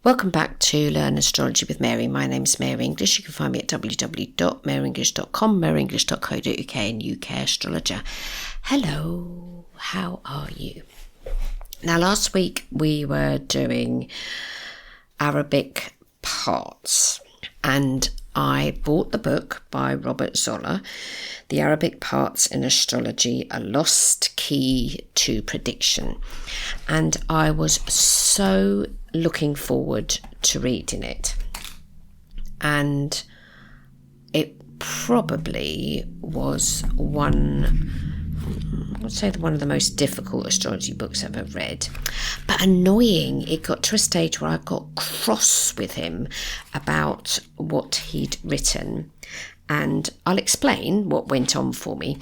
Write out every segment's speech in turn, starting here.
Welcome back to Learn Astrology with Mary. My name's Mary English. You can find me at www.maryenglish.com, maryenglish.co.uk and UK Astrologer. Hello, how are you? Now, last week we were doing Arabic parts, and I bought the book by Robert Zoller, The Arabic Parts in Astrology, A Lost Key to Prediction. And I was so looking forward to reading it. And it probably was one of the most difficult astrology books I've ever read. But annoying, it got to a stage where I got cross with him about what he'd written. And I'll explain what went on for me.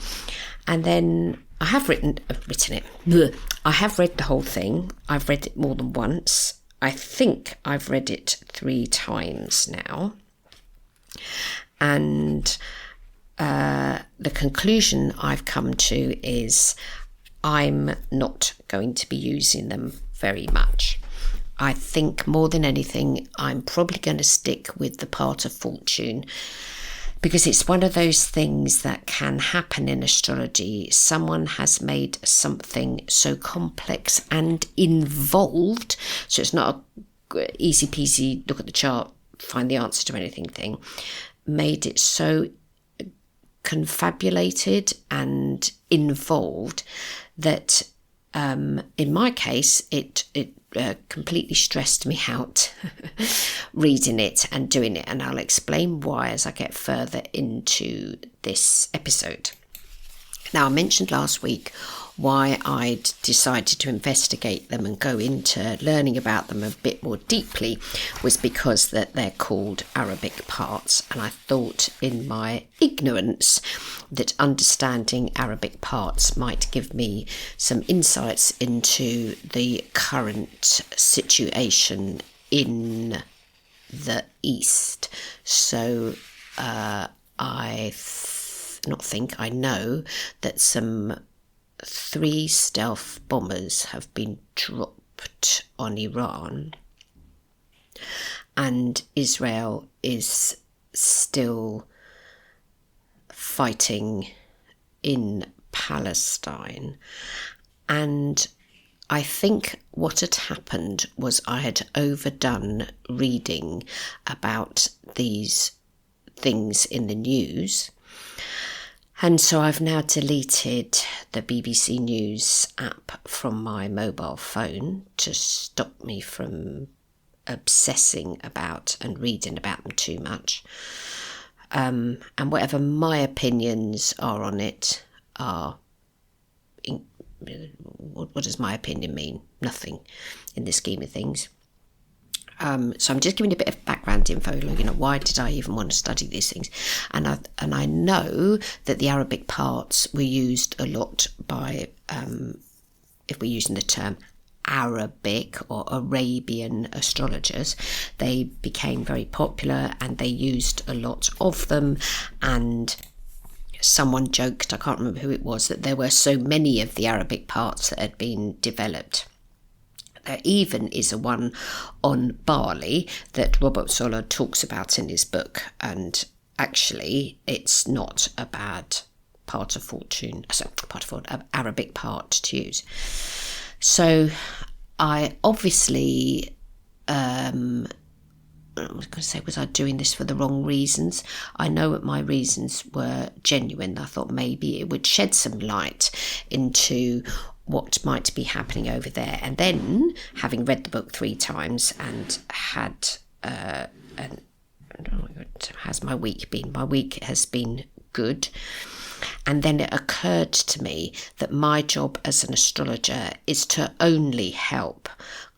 And then I have written it. I have read the whole thing. I've read it more than once. I think I've read it 3 times now. And the conclusion I've come to is I'm not going to be using them very much. I think more than anything, I'm probably going to stick with the part of fortune, because it's one of those things that can happen in astrology. Someone has made something so complex and involved, so it's not a easy peasy, look at the chart, find the answer to anything thing, made it so confabulated and involved that in my case it completely stressed me out reading it and doing it, and I'll explain why as I get further into this episode. Now, I mentioned last week why I'd decided to investigate them and go into learning about them a bit more deeply was because that they're called Arabic parts, and I thought in my ignorance that understanding Arabic parts might give me some insights into the current situation in the East. So I know that some 3 stealth bombers have been dropped on Iran, and Israel is still fighting in Palestine. And I think what had happened was I had overdone reading about these things in the news. And so I've now deleted the BBC News app from my mobile phone to stop me from obsessing about and reading about them too much. And whatever my opinions are on it are, what does my opinion mean? Nothing in the scheme of things. So I'm just giving a bit of background info, why did I even want to study these things? And I know that the Arabic parts were used a lot by, if we're using the term Arabic or Arabian astrologers, they became very popular and they used a lot of them. And someone joked, I can't remember who it was, that there were so many of the Arabic parts that had been developed. There even is a one on barley that Robert Zoller talks about in his book, and actually it's not a bad part of fortune, Arabic part to use. So I obviously, I was going to say, was I doing this for the wrong reasons? I know that my reasons were genuine. I thought maybe it would shed some light into what might be happening over there. And then, having read the book 3 times and had, how's my week been? My week has been good. And then it occurred to me that my job as an astrologer is to only help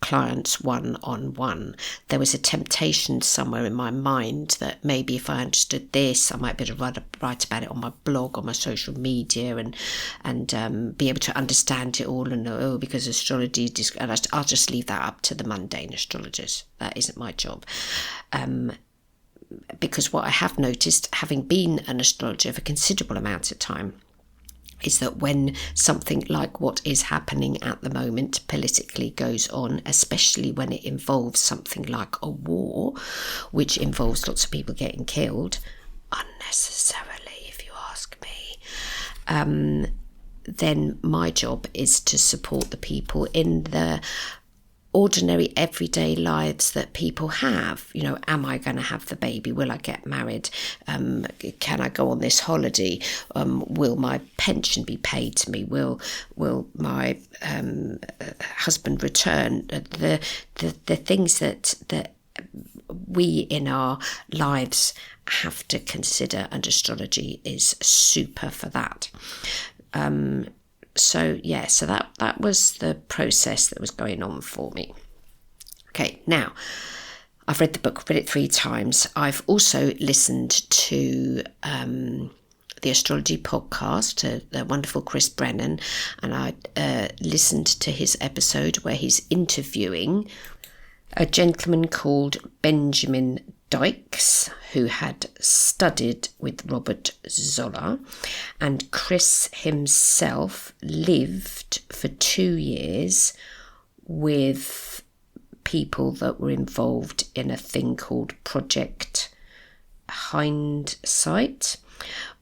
clients one-on-one. There was a temptation somewhere in my mind that maybe if I understood this, I might be able to write about it on my blog, on my social media, and be able to understand it all, and because astrology, and I'll just leave that up to the mundane astrologers. That isn't my job. Because what I have noticed, having been an astrologer for a considerable amount of time, is that when something like what is happening at the moment politically goes on, especially when it involves something like a war, which involves lots of people getting killed, unnecessarily, if you ask me, then my job is to support the people in the ordinary everyday lives that people have. You know, am I going to have the baby? Will I get married? Can I go on this holiday? Will my pension be paid to me? Will my husband return? The things that we in our lives have to consider, and astrology is super for that. So that was the process that was going on for me. Okay, now I've read the book, read it 3 times. I've also listened to the astrology podcast, the wonderful Chris Brennan, and I listened to his episode where he's interviewing a gentleman called Benjamin Dykes, who had studied with Robert Zoller, and Chris himself lived for 2 years with people that were involved in a thing called Project Hindsight,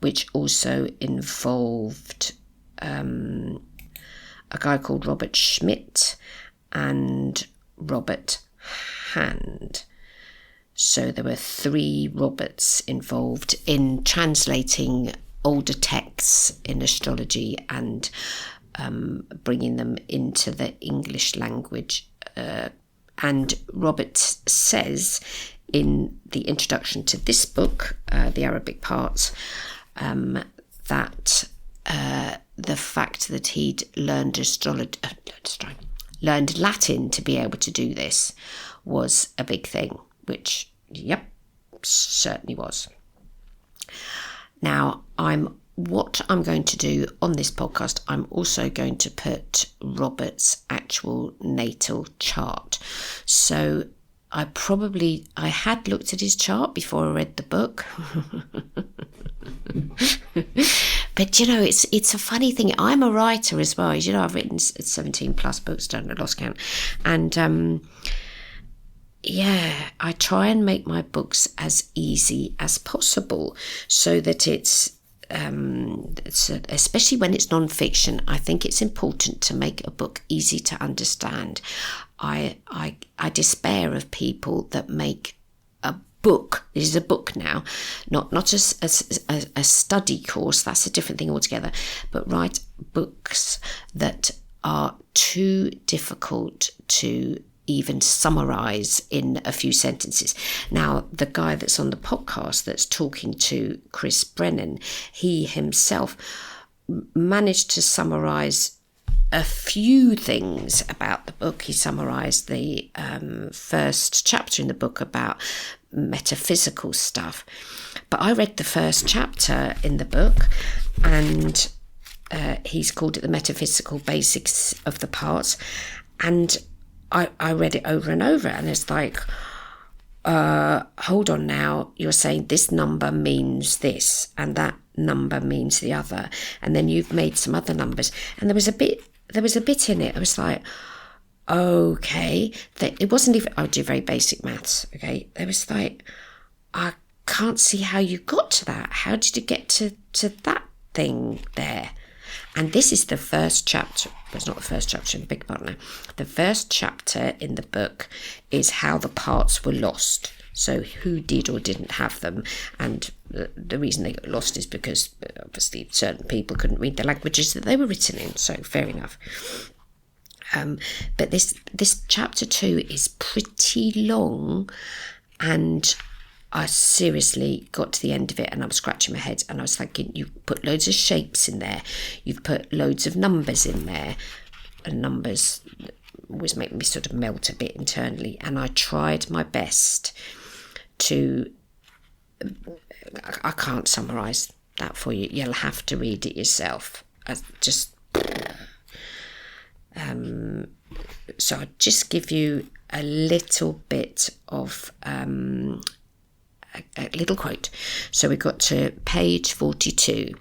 which also involved a guy called Robert Schmidt and Robert Hand. So there were 3 Roberts involved in translating older texts in astrology and bringing them into the English language. And Robert says in the introduction to this book, the Arabic parts, that the fact that he'd learned learned Latin to be able to do this was a big thing, which, yep, certainly was. Now, what I'm going to do on this podcast, I'm also going to put Robert's actual natal chart. So I had looked at his chart before I read the book. But, you know, it's a funny thing. I'm a writer as well. You know, I've written 17 plus books, don't know, lost count. And, I try and make my books as easy as possible so that it's especially when it's non-fiction, I think it's important to make a book easy to understand. I despair of people that make a book. This is a book now, not a study course. That's a different thing altogether. But write books that are too difficult to even summarize in a few sentences. Now, the guy that's on the podcast that's talking to Chris Brennan, he himself managed to summarize a few things about the book. He summarized the first chapter in the book about metaphysical stuff. But I read the first chapter in the book, and he's called it The Metaphysical Basics of the Parts, and I read it over and over, and it's like, hold on now, you're saying this number means this and that number means the other, and then you've made some other numbers, and there was a bit in it, I was like, okay, it wasn't even, I do very basic maths, okay, it was like, I can't see how you got to that, how did you get to that thing there? And this is the first chapter. It's not the first chapter, big part now. The first chapter in the book is how the parts were lost. So who did or didn't have them. And the reason they got lost is because obviously certain people couldn't read the languages that they were written in. So fair enough. But this chapter 2 is pretty long, and I seriously got to the end of it and I was scratching my head, and I was thinking, you put loads of shapes in there, you've put loads of numbers in there, and numbers always make me sort of melt a bit internally, and I tried my best to, I can't summarise that for you, you'll have to read it yourself. So I'll just give you a little bit of a little quote. So we got to page 42.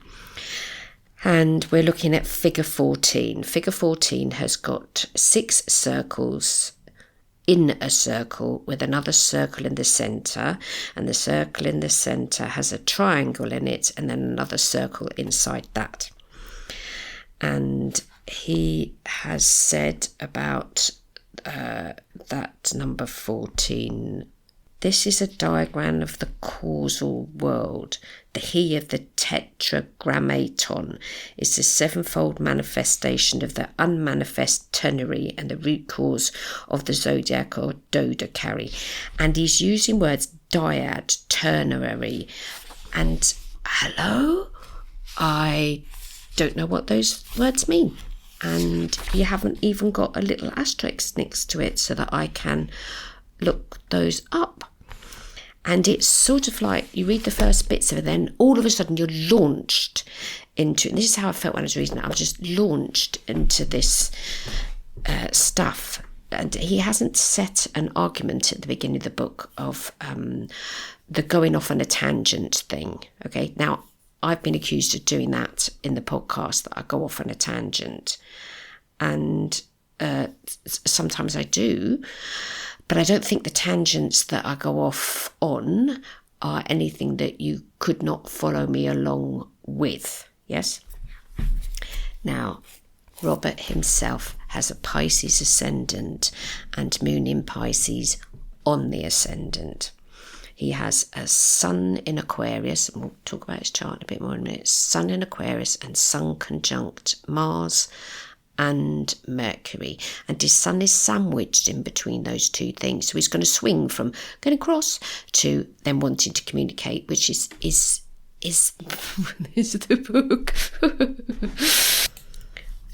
And we're looking at figure 14. Figure 14 has got 6 circles in a circle with another circle in the centre, and the circle in the centre has a triangle in it and then another circle inside that. And he has said about that number 14, this is a diagram of the causal world. The he of the tetragrammaton is the sevenfold manifestation of the unmanifest ternary and the root cause of the zodiac or dodecary. And he's using words dyad, ternary, and hello? I don't know what those words mean. And you haven't even got a little asterisk next to it so that I can look those up. And it's sort of like you read the first bits of it, then all of a sudden you're launched into, and this is how I felt when I was reading it, I was just launched into this stuff. And he hasn't set an argument at the beginning of the book of the going off on a tangent thing. Okay, now I've been accused of doing that in the podcast, that I go off on a tangent. And sometimes I do. But I don't think the tangents that I go off on are anything that you could not follow me along with. Yes? Now, Robert himself has a Pisces ascendant and moon in Pisces on the ascendant. He has a sun in Aquarius, and we'll talk about his chart a bit more in a minute. Sun in Aquarius and sun conjunct Mars and Mercury, and his sun is sandwiched in between those two things, so he's going to swing from going across to then wanting to communicate, which is the book.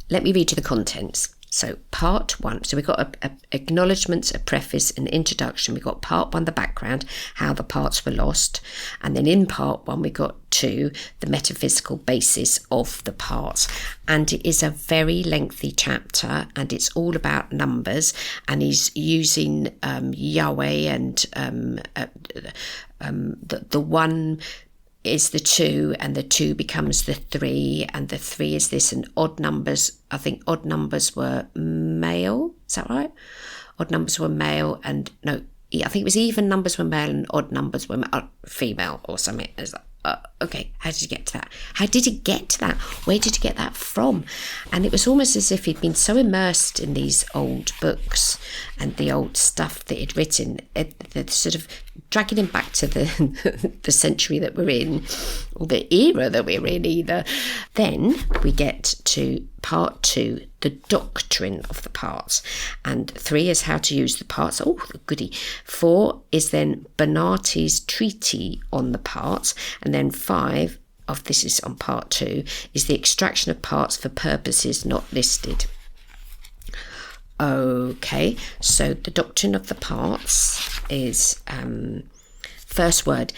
Let me read you the contents. So part 1, so we've got a acknowledgements, a preface, an introduction. We've got part 1, the background, how the parts were lost. And then in part 1, we got 2, the metaphysical basis of the parts. And it is a very lengthy chapter, and it's all about numbers. And he's using Yahweh, and the 1 is the 2, and the 2 becomes the 3, and the 3 is this, and odd numbers, I think odd numbers were male, is that right? Odd numbers were male, and no, I think it was even numbers were male and odd numbers were female or something. It was like, okay, how did you get to that? How did he get to that? Where did you get that from? And it was almost as if he'd been so immersed in these old books and the old stuff that he'd written, that sort of dragging him back to the century that we're in, or the era that we're in either. Then we get to part 2, the doctrine of the parts. And 3 is how to use the parts. Oh, goody. 4 is then Bernati's treatise on the parts. And then 5 of this is on part 2 is the extraction of parts for purposes not listed. Okay, so the doctrine of the parts is first word.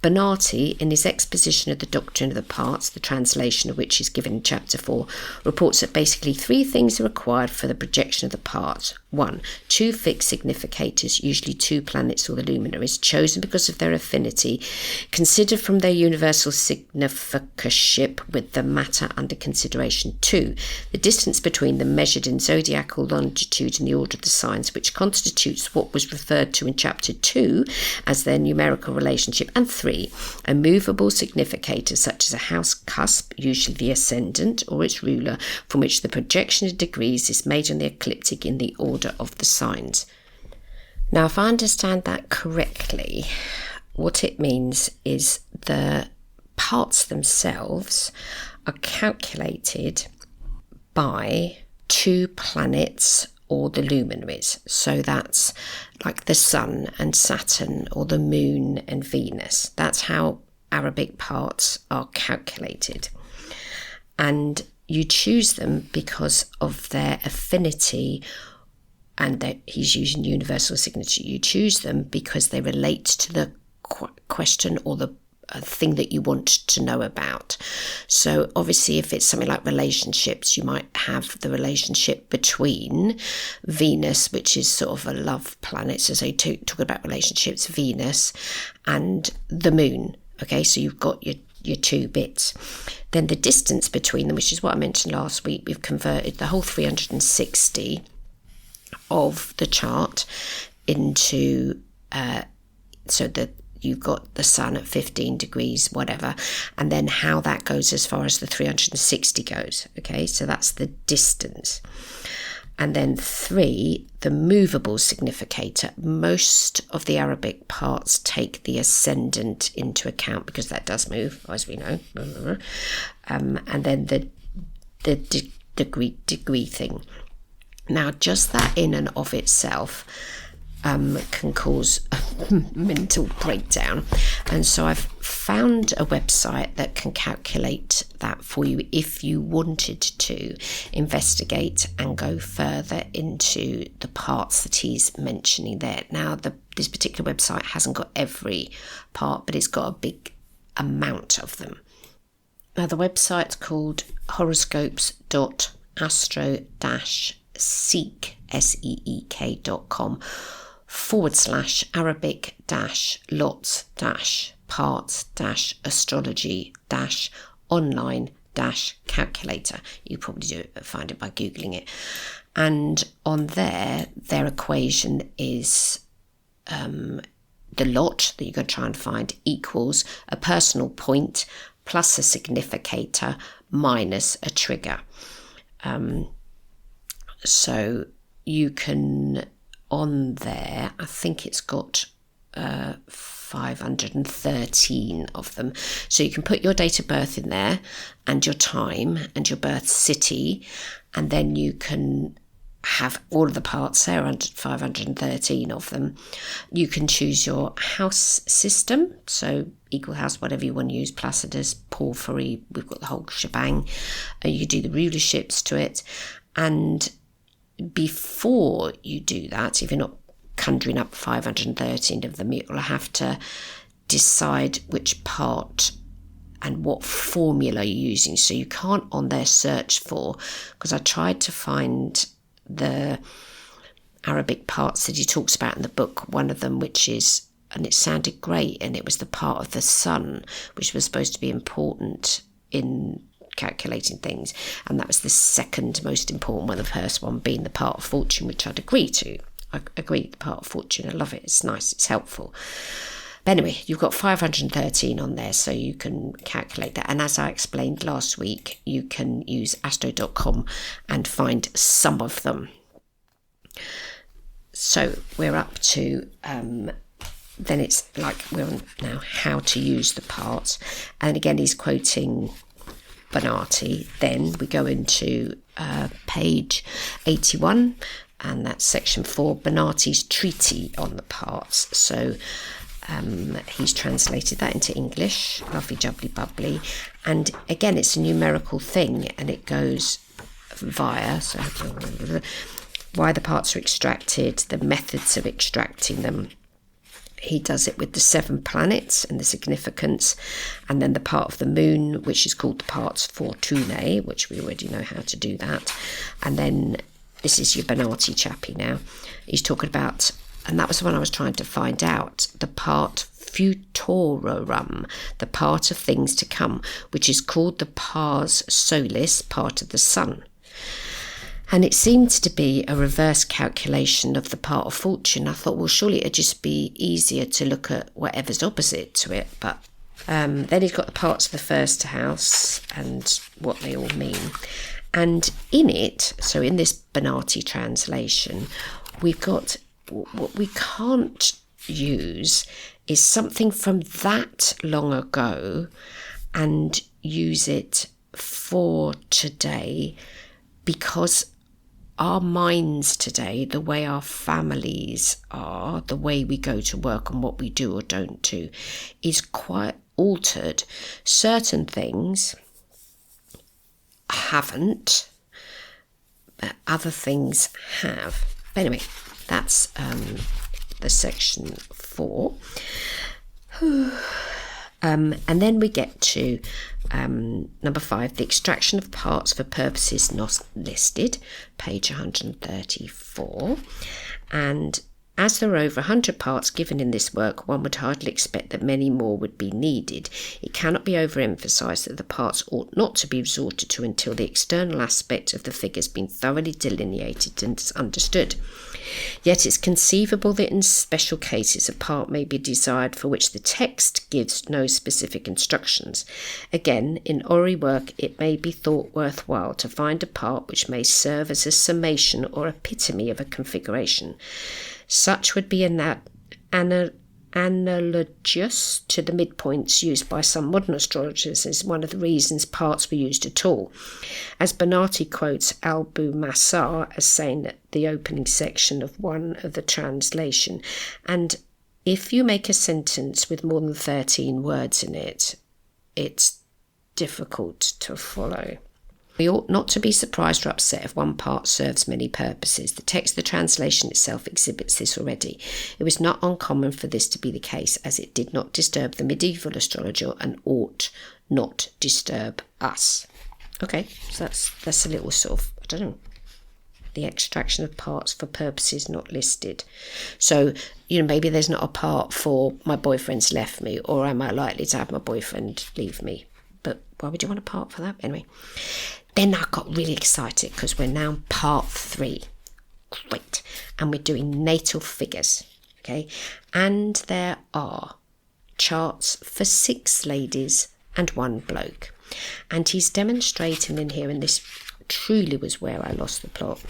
Bernati, in his exposition of the doctrine of the parts, the translation of which is given in chapter 4, reports that basically 3 things are required for the projection of the parts. 1, 2 fixed significators, usually 2 planets or the luminaries, chosen because of their affinity, considered from their universal significanship with the matter under consideration. 2, the distance between them measured in zodiacal longitude and the order of the signs, which constitutes what was referred to in chapter 2 as their numerical relationship. And 3, a movable significator such as a house cusp, usually the ascendant or its ruler, from which the projection of degrees is made on the ecliptic in the order of the signs. Now, if I understand that correctly, what it means is the parts themselves are calculated by 2 planets or the luminaries. So that's like the Sun and Saturn, or the Moon and Venus. That's how Arabic parts are calculated. And you choose them because of their affinity, and that he's using universal signature. You choose them because they relate to the question or the thing that you want to know about. So obviously, if it's something like relationships, you might have the relationship between Venus, which is sort of a love planet, so they talk about relationships, Venus, and the moon. Okay, so you've got your your 2 bits. Then the distance between them, which is what I mentioned last week, we've converted the whole 360 of the chart into so that you've got the sun at 15 degrees whatever, and then how that goes as far as the 360 goes. Okay, so that's the distance. And then 3, the movable significator. Most of the Arabic parts take the ascendant into account because that does move, as we know. And then the degree thing. Now, just that in and of itself can cause a mental breakdown. And so I've found a website that can calculate that for you if you wanted to investigate and go further into the parts that he's mentioning there. Now, this particular website hasn't got every part, but it's got a big amount of them. Now, the website's called horoscopes.astro-seek.com /Arabic-lots-parts-astrology-online-calculator. You probably find it by Googling it. And on there, their equation is the lot that you're going to try and find equals a personal point plus a significator minus a trigger. So you can, on there, I think it's got 513 of them. So you can put your date of birth in there and your time and your birth city, and then you can have all of the parts there, 513 of them. You can choose your house system, so equal house, whatever you want to use, Placidus, Porphyry, we've got the whole shebang. You do the rulerships to it. And before you do that, if you're not conjuring up 513 of them, you'll have to decide which part and what formula you're using. So you can't on there search for, because I tried to find the Arabic parts that he talks about in the book, one of them which is, and it sounded great, and it was the part of the sun which was supposed to be important in calculating things, and that was the second most important one, the first one being the part of fortune, which I'd agree to. I agree with the part of fortune. I love it. It's nice. It's helpful. But anyway, you've got 513 on there, so you can calculate that. And as I explained last week, you can use astro.com and find some of them. So we're up to, then it's like we're on now how to use the parts. And again, he's quoting Bonatti. Then we go into page 81, and that's section 4, Bonatti's treaty on the parts. So he's translated that into English, lovely jubbly bubbly, and again it's a numerical thing, and it goes via why the parts are extracted, the methods of extracting them. He does it with the 7 planets and the significance, and then the part of the moon, which is called the parts Fortunae, which we already know how to do that. And then this is your Bonatti chappie now. He's talking about, and that was the one I was trying to find out, the part Futurorum, the part of things to come, which is called the pars solis, part of the sun. And it seemed to be a reverse calculation of the part of fortune. I thought, well, surely it'd just be easier to look at whatever's opposite to it. But then he's got the parts of the first house and what they all mean. And in it, so in this Bonatti translation, we've got what we can't use is something from that long ago and use it for today, because our minds today, the way our families are, the way we go to work and what we do or don't do, is quite altered. Certain things haven't, but other things have. But anyway, that's the section 4. And then we get to number 5, the extraction of parts for purposes not listed, page 134. And As there are over 100 parts given in this work, one would hardly expect that many more would be needed. It cannot be overemphasized that the parts ought not to be resorted to until the external aspect of the figure has been thoroughly delineated and understood. Yet it's conceivable that in special cases a part may be desired for which the text gives no specific instructions. Again, in Ori work it may be thought worthwhile to find a part which may serve as a summation or epitome of a configuration. Such would be analogous to the midpoints used by some modern astrologers as one of the reasons parts were used at all. As Bernardi quotes Abu Massar as saying that the opening section of one of the translation, and if you make a sentence with more than 13 words in it, it's difficult to follow. We ought not to be surprised or upset if one part serves many purposes. The text of the translation itself exhibits this already. It was not uncommon for this to be the case, as it did not disturb the medieval astrologer and ought not disturb us. Okay, so that's a little sort of, I don't know, the extraction of parts for purposes not listed. So, maybe there's not a part for my boyfriend's left me, or am I likely to have my boyfriend leave me? But why would you want a part for that? Anyway. Then I got really excited because we're now on part 3. Great. And we're doing natal figures. Okay. And there are charts for 6 ladies and 1 bloke. And he's demonstrating in here, and this truly was where I lost the plot.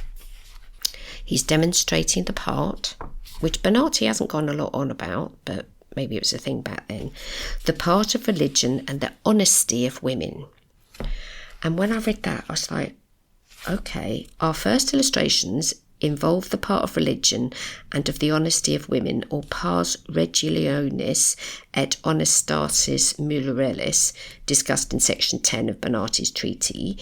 He's demonstrating the part, which Bernardi hasn't gone a lot on about, but maybe it was a thing back then. The part of religion and the honesty of women. And when I read that, I was like, okay, our first illustrations involve the part of religion and of the honesty of women, or pars religionis et honestatis mulieris, discussed in section 10 of Bernardi's treaty.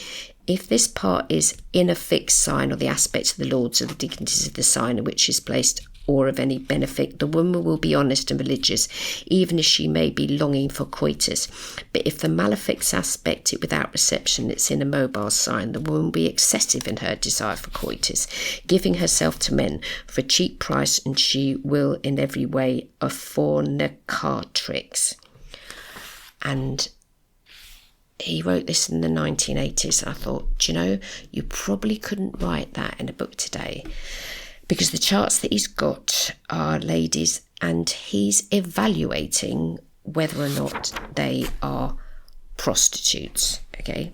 If this part is in a fixed sign, or the aspects of the lords or the dignities of the sign in which is placed, or of any benefit, the woman will be honest and religious, even as she may be longing for coitus. But if the malefics aspect it without reception, it's in a mobile sign, the woman will be excessive in her desire for coitus, giving herself to men for a cheap price, and she will in every way a fornicatrix. And he wrote this in the 1980s, and I thought, you probably couldn't write that in a book today, because the charts that he's got are ladies, and he's evaluating whether or not they are prostitutes, okay?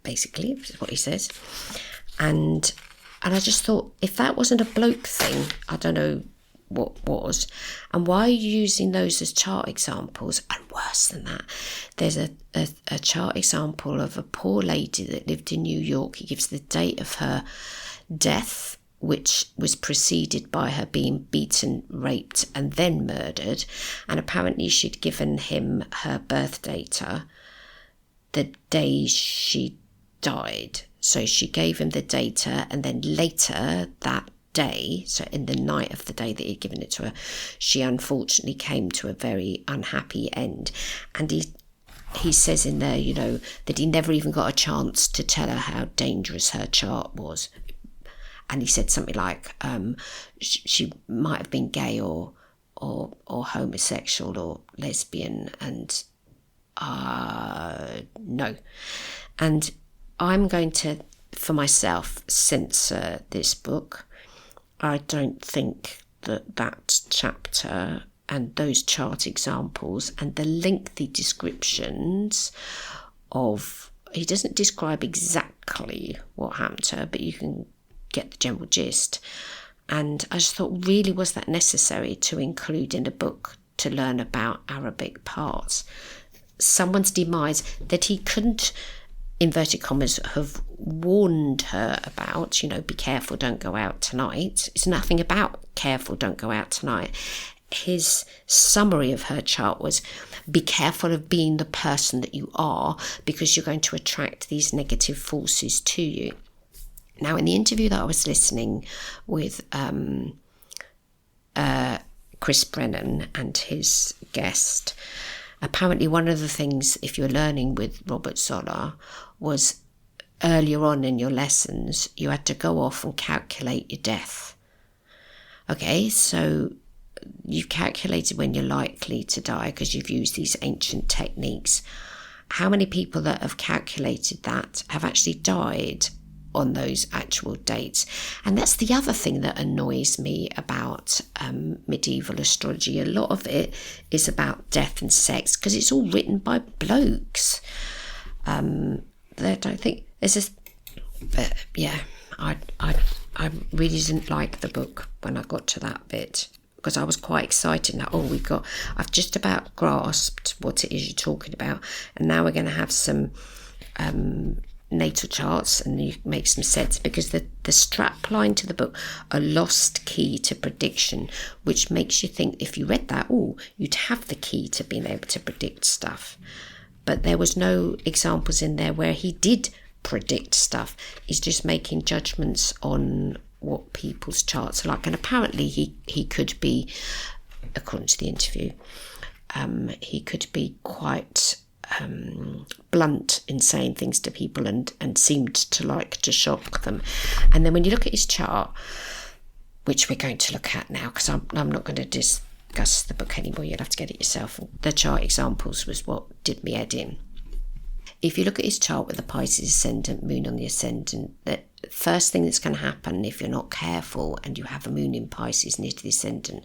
Basically, is what he says. And I just thought, if that wasn't a bloke thing, I don't know what was. And why are you using those as chart examples? And worse than that, there's a chart example of a poor lady that lived in New York. He gives the date of her death, which was preceded by her being beaten, raped and then murdered, and apparently she'd given him her birth data the day she died. So she gave him the data, and then later that day, so in the night of the day that he'd given it to her, she unfortunately came to a very unhappy end. And he says in there, that he never even got a chance to tell her how dangerous her chart was. And he said something like, she might have been gay or homosexual or lesbian, and no. And I'm going to, for myself, censor this book. I don't think that chapter and those chart examples and the lengthy descriptions of, he doesn't describe exactly what happened to her, but you can get the general gist. And I just thought, really, was that necessary to include in a book to learn about Arabic parts? Someone's demise that he couldn't, inverted commas, have warned her about, be careful, don't go out tonight. It's nothing about careful, don't go out tonight. His summary of her chart was, be careful of being the person that you are, because you're going to attract these negative forces to you. Now, in the interview that I was listening with Chris Brennan and his guest, apparently one of the things, if you're learning with Robert Zoller, was earlier on in your lessons, you had to go off and calculate your death. Okay, so you've calculated when you're likely to die because you've used these ancient techniques. How many people that have calculated that have actually died on those actual dates? And that's the other thing that annoys me about medieval astrology. A lot of it is about death and sex because it's all written by blokes. I don't think there's this, but yeah, I really didn't like the book when I got to that bit, because I was quite excited now. I've just about grasped what it is you're talking about, and now we're going to have some natal charts and you make some sense, because the strap line to the book, a lost key to prediction, which makes you think if you read that, you'd have the key to being able to predict stuff. But there was no examples in there where he did predict stuff. He's just making judgments on what people's charts are like. And apparently he could be, according to the interview, he could be quite blunt in saying things to people and seemed to like to shock them. And then when you look at his chart, which we're going to look at now, because I'm not going to discuss the book anymore, you'll have to get it yourself. The chart examples was what did me head in. If you look at his chart with the Pisces ascendant, moon on the ascendant, the first thing that's going to happen if you're not careful and you have a moon in Pisces near to the ascendant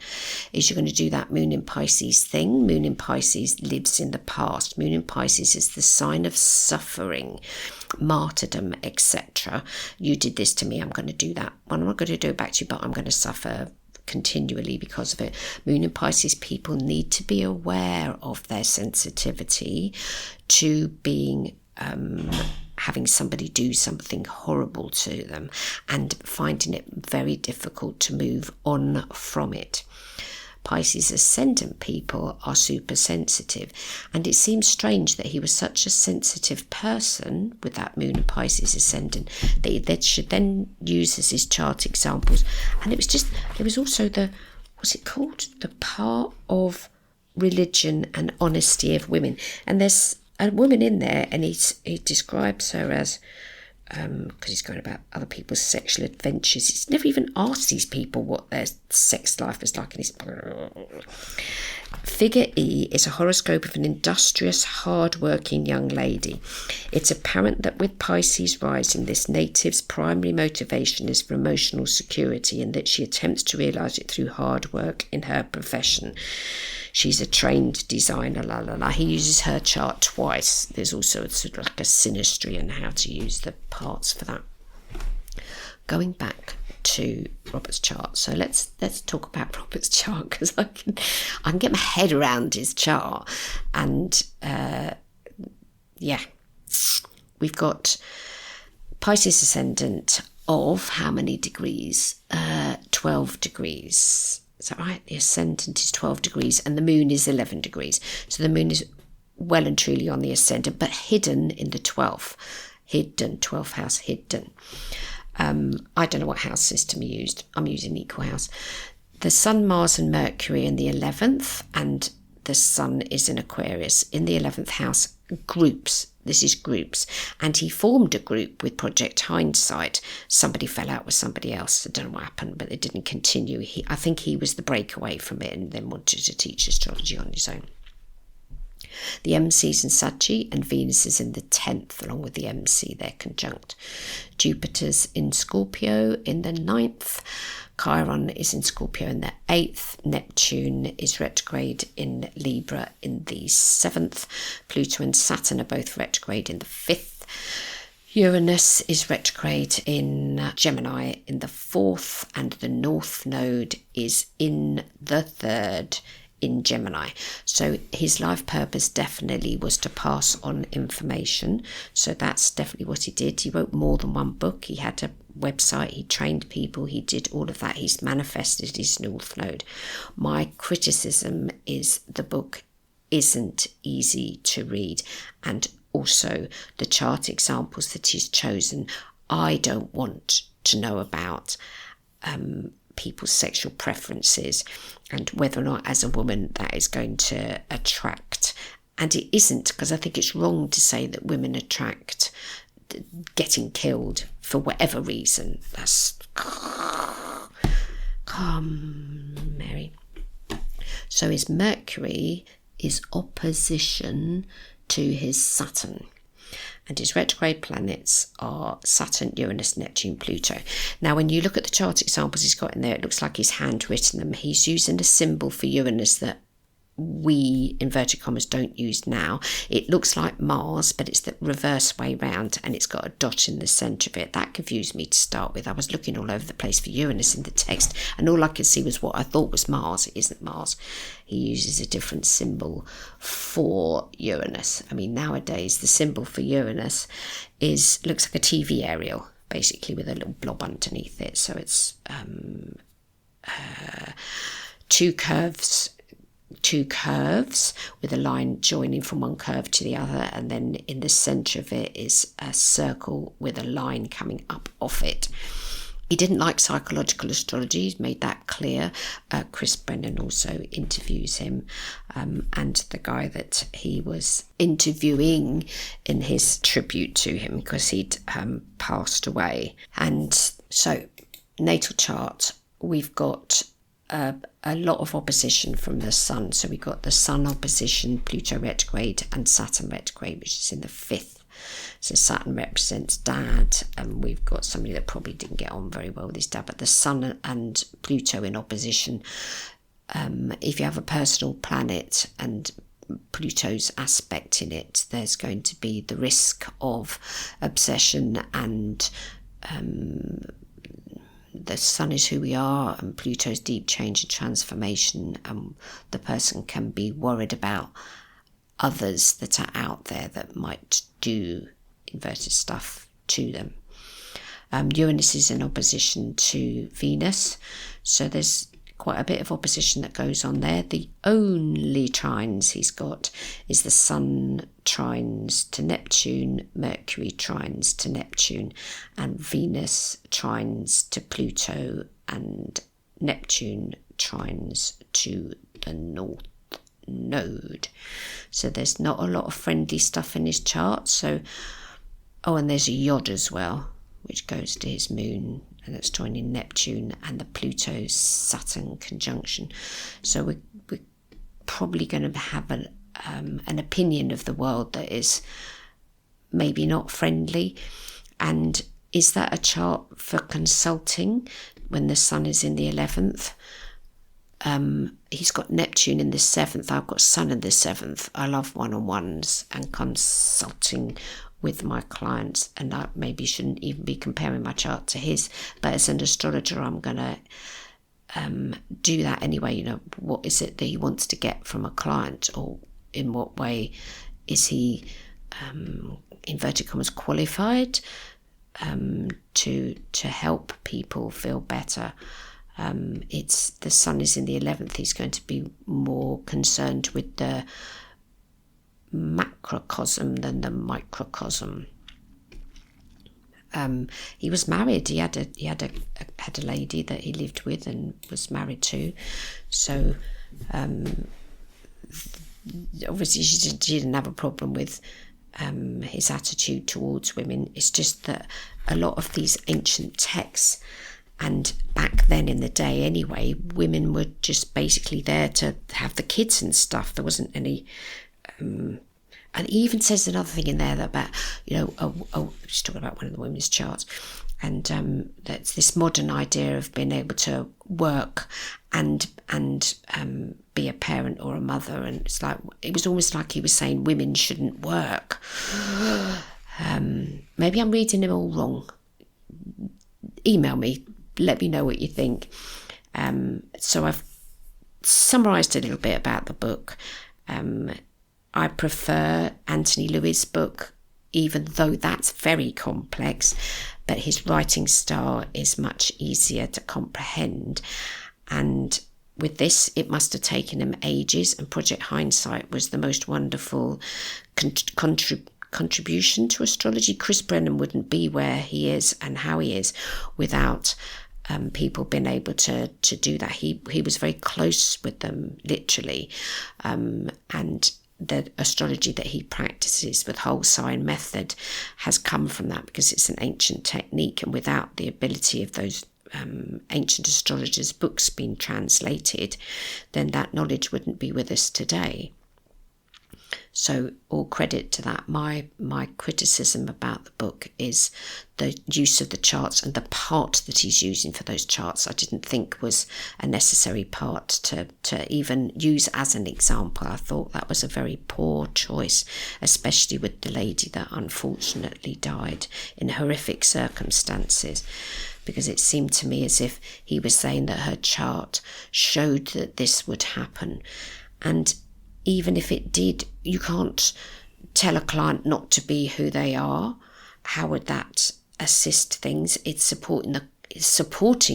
is you're going to do that moon in Pisces thing. Moon in Pisces lives in the past. Moon in Pisces is the sign of suffering, martyrdom, etc. You did this to me, I'm going to do that. Well, I'm not going to do it back to you, but I'm going to suffer continually because of it. Moon in Pisces people need to be aware of their sensitivity to being having somebody do something horrible to them and finding it very difficult to move on from it. Pisces ascendant people are super sensitive, and it seems strange that he was such a sensitive person with that moon and Pisces ascendant that he should then use as his chart examples. And it was also what's it called? The part of religion and honesty of women. And there's a woman in there, and he describes her as, because he's going about other people's sexual adventures. He's never even asked these people what their sex life was like. Figure E is a horoscope of an industrious, hard-working young lady. It's apparent that with Pisces rising, this native's primary motivation is for emotional security, and that she attempts to realise it through hard work in her profession. She's a trained designer, He uses her chart twice. There's also sort of like a synastry and how to use the parts for that. Going back to Robert's chart. So let's talk about Robert's chart, because I can get my head around his chart. And we've got Pisces ascendant of how many degrees? 12 degrees. Is that right? The ascendant is 12 degrees and the moon is 11 degrees. So the moon is well and truly on the ascendant, but hidden in the 12th. Hidden, 12th house, hidden. I don't know what house system you used. I'm using equal house. The Sun, Mars and Mercury in the 11th, and the Sun is in Aquarius. In the 11th house, groups. This is groups. And he formed a group with Project Hindsight. Somebody fell out with somebody else. I don't know what happened, but it didn't continue. I think he was the breakaway from it and then wanted to teach astrology on his own. The MC's in Saggy and Venus is in the 10th, along with the MC, they're conjunct. Jupiter's in Scorpio in the 9th. Chiron is in Scorpio in the 8th. Neptune is retrograde in Libra in the 7th. Pluto and Saturn are both retrograde in the 5th. Uranus is retrograde in Gemini in the 4th. And the North Node is in the 3rd in Gemini. So his life purpose definitely was to pass on information. So that's definitely what he did. He wrote more than one book. He had a website. He trained people. He did all of that. He's manifested his North Node. My criticism is the book isn't easy to read, and also the chart examples that he's chosen. I don't want to know about people's sexual preferences and whether or not as a woman that is going to attract. And it isn't, because I think it's wrong to say that women attract getting killed for whatever reason. That's Mary. So his Mercury is opposition to his Saturn. And his retrograde planets are Saturn, Uranus, Neptune, Pluto. Now, when you look at the chart examples he's got in there, it looks like he's handwritten them. He's using a symbol for Uranus that we, inverted commas, don't use now. It looks like Mars, but it's the reverse way round, and it's got a dot in the centre of it. That confused me to start with. I was looking all over the place for Uranus in the text, and all I could see was what I thought was Mars. It isn't Mars. He uses a different symbol for Uranus. I mean, nowadays the symbol for Uranus looks like a TV aerial, basically, with a little blob underneath it. So it's two curves with a line joining from one curve to the other, and then in the centre of it is a circle with a line coming up off it. He didn't like psychological astrology, he's made that clear. Chris Brennan also interviews him, and the guy that he was interviewing in his tribute to him, because he'd passed away. And so, natal chart, we've got a lot of opposition from the Sun. So we got the Sun opposition, Pluto retrograde, and Saturn retrograde, which is in the 5th. So Saturn represents dad, and we've got somebody that probably didn't get on very well with his dad. But the Sun and Pluto in opposition, if you have a personal planet and Pluto's aspect in it, there's going to be the risk of obsession, and the Sun is who we are, and Pluto's deep change and transformation, and the person can be worried about others that are out there that might do inverted stuff to them. Uranus is in opposition to Venus, so there's quite a bit of opposition that goes on there. The only trines he's got is the Sun trines to Neptune, Mercury trines to Neptune, and Venus trines to Pluto, and Neptune trines to the North Node. So there's not a lot of friendly stuff in his chart. So, and there's a Yod as well, which goes to his moon, and that's joining Neptune and the Pluto-Saturn conjunction. So we're probably going to have an opinion of the world that is maybe not friendly. And is that a chart for consulting when the Sun is in the 11th? He's got Neptune in the 7th. I've got Sun in the 7th. I love one-on-ones and consulting with my clients, and I maybe shouldn't even be comparing my chart to his, but as an astrologer I'm going to do that anyway. You know, what is it that he wants to get from a client, or in what way is he inverted commas qualified to help people feel better. It's the Sun is in the 11th. He's going to be more concerned with the macrocosm than the microcosm. He was married. He had a lady that he lived with and was married to. So obviously she didn't have a problem with his attitude towards women. It's just that a lot of these ancient texts, and back then in the day anyway, women were just basically there to have the kids and stuff. There wasn't any... and he even says another thing in there that about, you know, she's talking about one of the women's charts, and that's this modern idea of being able to work and be a parent or a mother, and it's like, it was almost like he was saying women shouldn't work. Maybe I'm reading them all wrong. Email me, let me know what you think. So I've summarised a little bit about the book. I prefer Anthony Louis' book, even though that's very complex, but his writing style is much easier to comprehend. And with this, it must have taken him ages, and Project Hindsight was the most wonderful contribution to astrology. Chris Brennan wouldn't be where he is and how he is without people being able to do that. He was very close with them, literally, and the astrology that he practices with whole sign method has come from that, because it's an ancient technique, and without the ability of those ancient astrologers' books been translated, then that knowledge wouldn't be with us today. So all credit to that. My criticism about the book is the use of the charts and the part that he's using for those charts. I didn't think was a necessary part to even use as an example. I thought that was a very poor choice, especially with the lady that unfortunately died in horrific circumstances, because it seemed to me as if he was saying that her chart showed that this would happen. And even if it did, you can't tell a client not to be who they are. How would that assist things? It's supporting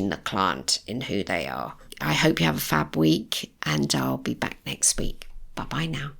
the client in who they are. I hope you have a fab week, and I'll be back next week. Bye-bye now.